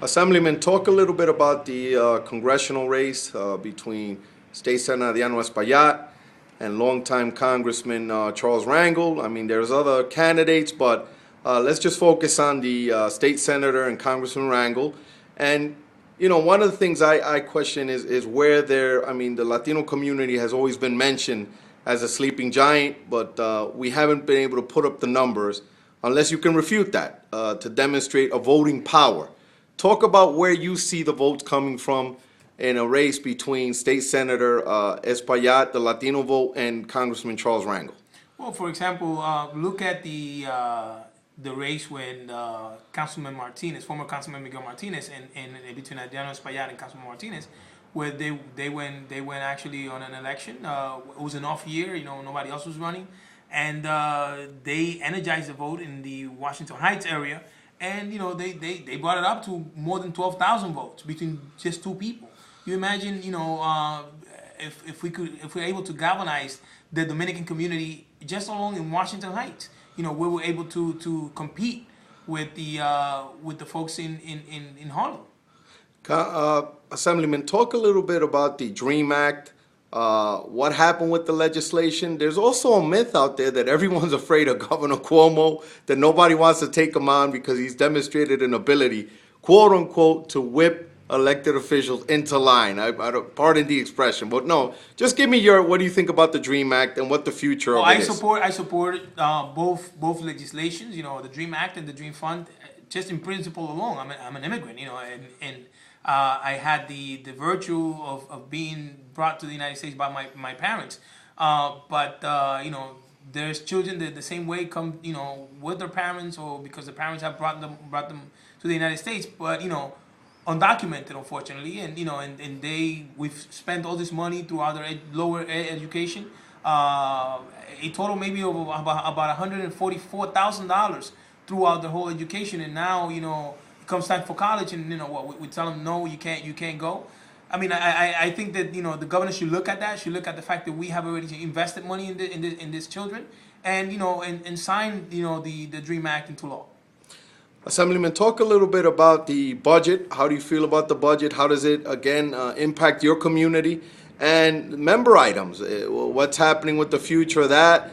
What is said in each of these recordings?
Assemblyman, talk a little bit about the congressional race between State Senator Adriano Espaillat and longtime Congressman Charles Rangel. I mean, there's other candidates, but let's just focus on the State Senator and Congressman Rangel. And, you know, one of the things I question is where I mean, the Latino community has always been mentioned as a sleeping giant, but we haven't been able to put up the numbers unless you can refute that to demonstrate a voting power. Talk about where you see the votes coming from in a race between State Senator Espaillat, the Latino vote, and Congressman Charles Rangel. Well, for example, look at the race when Councilman Martinez, former Councilman Miguel Martinez, and between Adriano Espaillat and Councilman Martinez, where they went actually on an election. It was an off year, you know, nobody else was running, and they energized the vote in the Washington Heights area. And, you know, they brought it up to more than 12,000 votes between just two people. You imagine, you know, if we're able to galvanize the Dominican community just along in Washington Heights, you know, we were able to compete with the folks in Harlem. Assemblyman, talk a little bit about the DREAM Act. What happened with the legislation? There's also a myth out there that everyone's afraid of Governor Cuomo, that nobody wants to take him on because he's demonstrated an ability, quote unquote, to whip elected officials into line. I don't, pardon the expression, but no, just give me what do you think about the DREAM Act and what the future of it is? I support both legislations, you know, the DREAM Act and the DREAM Fund, just in principle alone. I'm an immigrant, you know, and I had the virtue of being brought to the United States by my parents, but you know, there's children that the same way come, you know, with their parents or because the parents have brought them to the United States, but you know, undocumented, unfortunately, and you know, and we've spent all this money throughout their lower education, a total maybe of about $144,000 throughout their whole education, and now, you know, comes time for college, and you know what we tell them, no, you can't go. I mean, I think that, you know, the governor should look at that. Should look at the fact that we have already invested money in these children, and you know, and sign, you know, the DREAM Act into law. Assemblyman, talk a little bit about the budget. How do you feel about the budget? How does it again impact your community? And member items. What's happening with the future of that?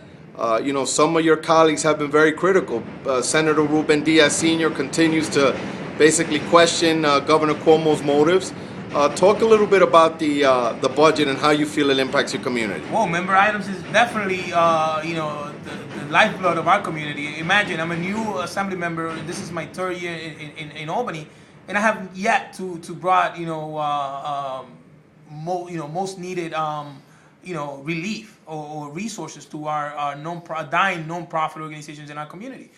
You know, some of your colleagues have been very critical. Senator Ruben Diaz Sr. continues to basically question Governor Cuomo's motives. Talk a little bit about the budget and how you feel it impacts your community. Well, member items is definitely, you know, the lifeblood of our community. Imagine, I'm a new assembly member. This is my third year in Albany, and I have yet to brought, you know, most needed, you know, relief or resources to our dying non-profit organizations in our community.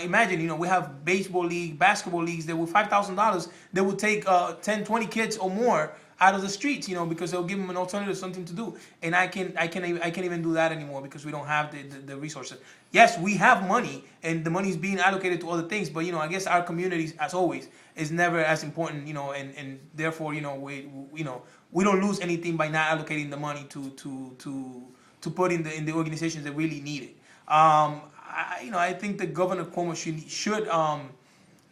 Imagine, you know, we have baseball league, basketball leagues that with $5,000, they would take 10, 20 kids or more out of the streets, you know, because they'll give them an alternative, something to do. And I can't even do that anymore because we don't have the resources. Yes, we have money, and the money is being allocated to other things, but you know, I guess our communities, as always, is never as important, you know, and therefore, you know, we don't lose anything by not allocating the money to put in the organizations that really need it. I think that Governor Cuomo should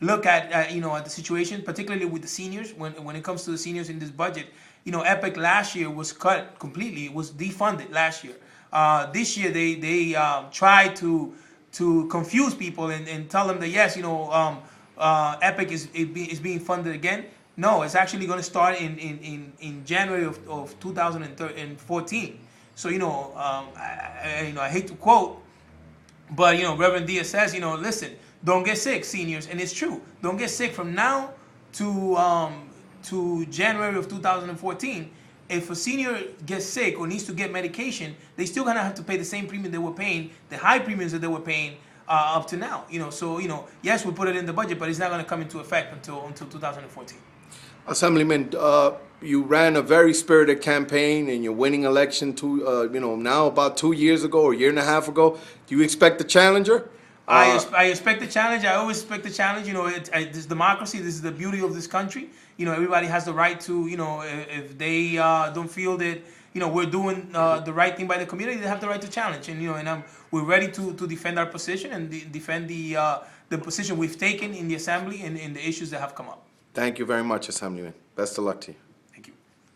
look at you know, at the situation, particularly with the seniors. When it comes to the seniors in this budget, you know, EPIC last year was cut completely. It was defunded last year. This year they tried to confuse people and tell them that yes, you know, EPIC is being funded again. No, it's actually going to start in January of 2014. So you know, I hate to quote, but you know, Reverend Diaz says, you know, listen, don't get sick, seniors, and it's true. Don't get sick from now to January of 2014. If a senior gets sick or needs to get medication, they still gonna have to pay the same premium they were paying, the high premiums that they were paying up to now. You know, so you know, yes, we put it in the budget, but it's not gonna come into effect until 2014. Assemblyman, you ran a very spirited campaign and you're winning election you know, now about 2 years ago or a year and a half ago. Do you expect a challenger? I expect the challenge. I always expect the challenge. You know, this is democracy. This is the beauty of this country. You know, everybody has the right to, you know, if they don't feel that, you know, we're doing the right thing by the community, they have the right to challenge. And, you know, and we're ready to defend our position and defend the position we've taken in the assembly and in the issues that have come up. Thank you very much, Assemblyman. Best of luck to you.